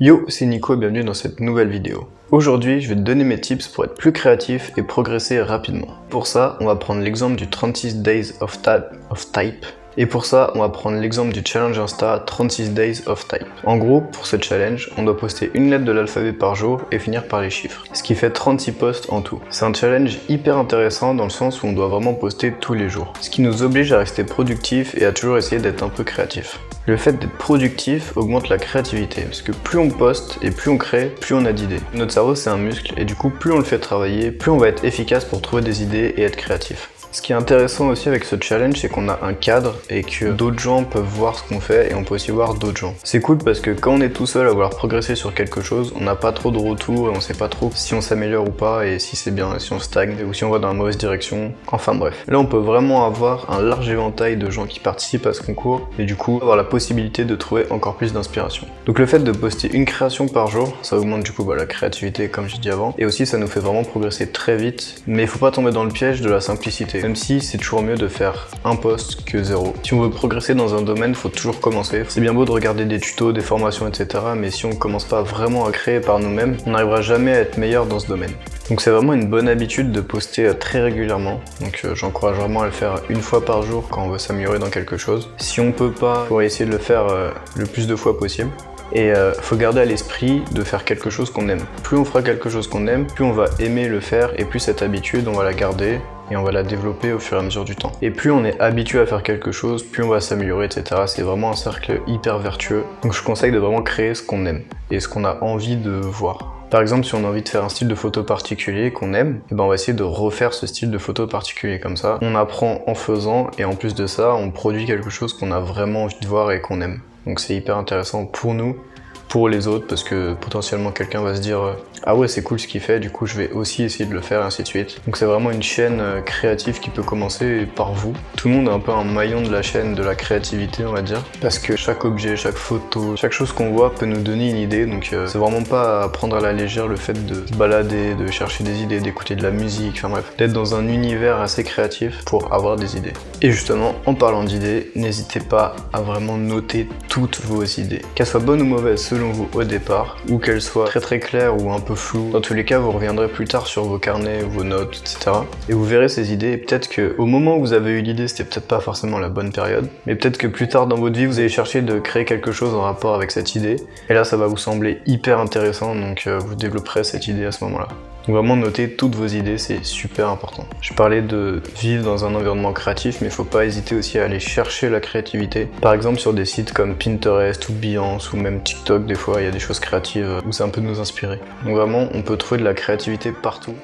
Yo, c'est Nico et bienvenue dans cette nouvelle vidéo. Aujourd'hui, je vais te donner mes tips pour être plus créatif et progresser rapidement. Pour ça, on va prendre l'exemple du 36 Days of Type. Et pour ça, on va prendre l'exemple du challenge Insta 36 Days of Type. En gros, pour ce challenge, on doit poster une lettre de l'alphabet par jour et finir par les chiffres. Ce qui fait 36 posts en tout. C'est un challenge hyper intéressant dans le sens où on doit vraiment poster tous les jours. Ce qui nous oblige à rester productif et à toujours essayer d'être un peu créatif. Le fait d'être productif augmente la créativité, parce que plus on poste et plus on crée, plus on a d'idées. Notre cerveau c'est un muscle, et du coup plus on le fait travailler, plus on va être efficace pour trouver des idées et être créatif. Ce qui est intéressant aussi avec ce challenge, c'est qu'on a un cadre et que d'autres gens peuvent voir ce qu'on fait et on peut aussi voir d'autres gens. C'est cool parce que quand on est tout seul à vouloir progresser sur quelque chose, on n'a pas trop de retours et on sait pas trop si on s'améliore ou pas et si c'est bien, et si on stagne ou si on va dans la mauvaise direction. Enfin bref. Là on peut vraiment avoir un large éventail de gens qui participent à ce concours et du coup avoir la possibilité de trouver encore plus d'inspiration. Donc le fait de poster une création par jour, ça augmente du coup la créativité comme j'ai dit avant et aussi ça nous fait vraiment progresser très vite, mais il faut pas tomber dans le piège de la simplicité. Même si c'est toujours mieux de faire un post que zéro. Si on veut progresser dans un domaine, faut toujours commencer. C'est bien beau de regarder des tutos, des formations, etc. Mais si on commence pas vraiment à créer par nous-mêmes, on n'arrivera jamais à être meilleur dans ce domaine. Donc c'est vraiment une bonne habitude de poster très régulièrement. Donc j'encourage vraiment à le faire une fois par jour quand on veut s'améliorer dans quelque chose. Si on peut pas, faut essayer de le faire le plus de fois possible. Et faut garder à l'esprit de faire quelque chose qu'on aime. Plus on fera quelque chose qu'on aime, plus on va aimer le faire et plus cette habitude, on va la garder et on va la développer au fur et à mesure du temps. Et plus on est habitué à faire quelque chose, plus on va s'améliorer, etc. C'est vraiment un cercle hyper vertueux. Donc je conseille de vraiment créer ce qu'on aime et ce qu'on a envie de voir. Par exemple, si on a envie de faire un style de photo particulier qu'on aime, et ben on va essayer de refaire ce style de photo particulier comme ça. On apprend en faisant et en plus de ça, on produit quelque chose qu'on a vraiment envie de voir et qu'on aime. Donc c'est hyper intéressant pour nous, pour les autres, parce que potentiellement quelqu'un va se dire ah ouais c'est cool ce qu'il fait, du coup je vais aussi essayer de le faire et ainsi de suite. Donc c'est vraiment une chaîne créative qui peut commencer par vous. Tout le monde est un peu un maillon de la chaîne de la créativité on va dire, parce que chaque objet, chaque photo, chaque chose qu'on voit peut nous donner une idée, donc c'est vraiment pas à prendre à la légère le fait de se balader, de chercher des idées, d'écouter de la musique, enfin bref, d'être dans un univers assez créatif pour avoir des idées. Et justement en parlant d'idées, n'hésitez pas à vraiment noter toutes vos idées, qu'elles soient bonnes ou mauvaises selon vous au départ, ou qu'elles soient très claires ou un peu floues. Dans tous les cas, vous reviendrez plus tard sur vos carnets, vos notes, etc. Et vous verrez ces idées, et peut-être qu'au moment où vous avez eu l'idée, c'était peut-être pas forcément la bonne période, mais peut-être que plus tard dans votre vie, vous allez chercher de créer quelque chose en rapport avec cette idée, et là ça va vous sembler hyper intéressant, donc vous développerez cette idée à ce moment-là. Donc vraiment noter toutes vos idées, c'est super important. Je parlais de vivre dans un environnement créatif, mais il faut pas hésiter aussi à aller chercher la créativité. Par exemple sur des sites comme Pinterest ou Behance ou même TikTok, des fois il y a des choses créatives où ça peut nous inspirer. Donc vraiment, on peut trouver de la créativité partout.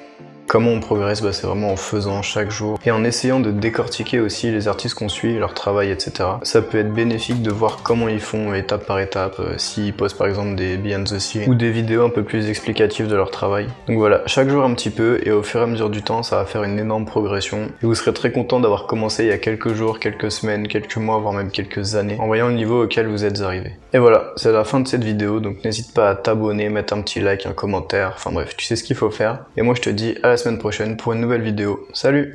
Comment on progresse, c'est vraiment en faisant chaque jour et en essayant de décortiquer aussi les artistes qu'on suit, leur travail, etc. Ça peut être bénéfique de voir comment ils font étape par étape, s'ils postent par exemple des behind the scenes ou des vidéos un peu plus explicatives de leur travail. Donc voilà, chaque jour un petit peu et au fur et à mesure du temps, ça va faire une énorme progression et vous serez très content d'avoir commencé il y a quelques jours, quelques semaines, quelques mois, voire même quelques années en voyant le niveau auquel vous êtes arrivé. Et voilà, c'est la fin de cette vidéo, donc n'hésite pas à t'abonner, mettre un petit like, un commentaire, enfin bref, tu sais ce qu'il faut faire. Et moi je te dis à la semaine prochaine pour une nouvelle vidéo. Salut!